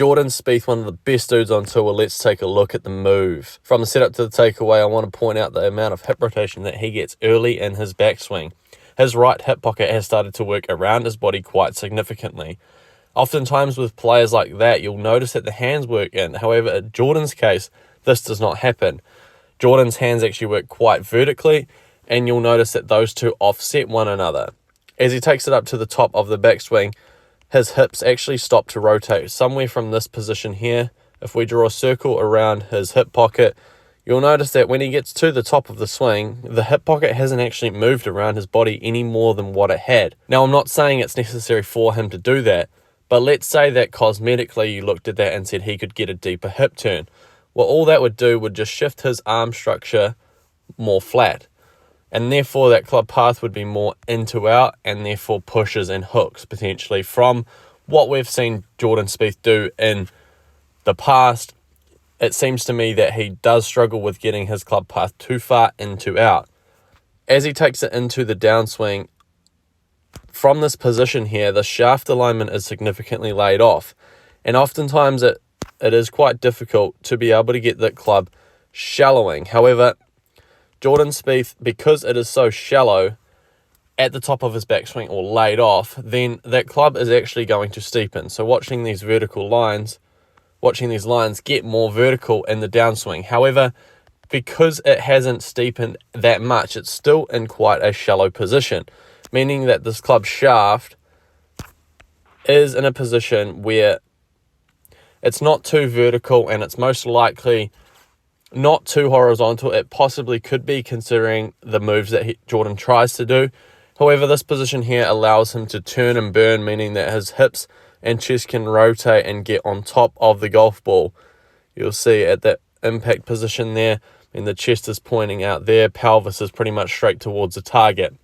Jordan Spieth, one of the best dudes on tour. Let's take a look at the move. From the setup to the takeaway, I want to point out the amount of hip rotation that he gets early in his backswing. His right hip pocket has started to work around his body quite significantly. Oftentimes with players like that, you'll notice that the hands work in. However, in Jordan's case, this does not happen. Jordan's hands actually work quite vertically, and you'll notice that those two offset one another. As he takes it up to the top of the backswing, his hips actually stop to rotate somewhere from this position here. If we draw a circle around his hip pocket, you'll notice that when he gets to the top of the swing, the hip pocket hasn't actually moved around his body any more than what it had. Now, I'm not saying it's necessary for him to do that, but let's say that cosmetically you looked at that and said he could get a deeper hip turn. Well, all that would do would just shift his arm structure more flat, and therefore that club path would be more into out, and therefore pushes and hooks potentially from what we've seen Jordan Spieth do in the past. It seems to me that he does struggle with getting his club path too far into out. As he takes it into the downswing, from this position here, the shaft alignment is significantly laid off, and oftentimes it is quite difficult to be able to get that club shallowing. However, Jordan Spieth, because it is so shallow at the top of his backswing or laid off, then that club is actually going to steepen. So watching these lines get more vertical in the downswing. However, because it hasn't steepened that much, it's still in quite a shallow position, meaning that this club shaft is in a position where it's not too vertical and it's most likely not too horizontal. It possibly could be, considering the moves that Jordan tries to do. However, this position here allows him to turn and burn, meaning that his hips and chest can rotate and get on top of the golf ball. You'll see at that impact position there, and the chest is pointing out there, pelvis is pretty much straight towards the target.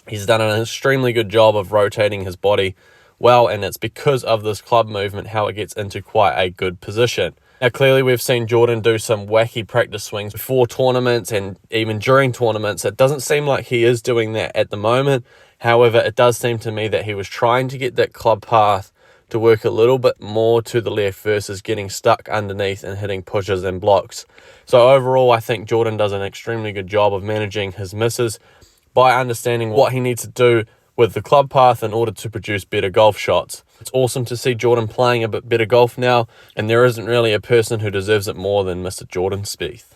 He's done an extremely good job of rotating his body well, and it's because of this club movement how it gets into quite a good position. Now, clearly we've seen Jordan do some wacky practice swings before tournaments and even during tournaments. It doesn't seem like he is doing that at the moment. However, it does seem to me that he was trying to get that club path to work a little bit more to the left versus getting stuck underneath and hitting pushes and blocks. So overall, I think Jordan does an extremely good job of managing his misses by understanding what he needs to do with the club path in order to produce better golf shots. It's awesome to see Jordan playing a bit better golf now, and there isn't really a person who deserves it more than Mr. Jordan Spieth.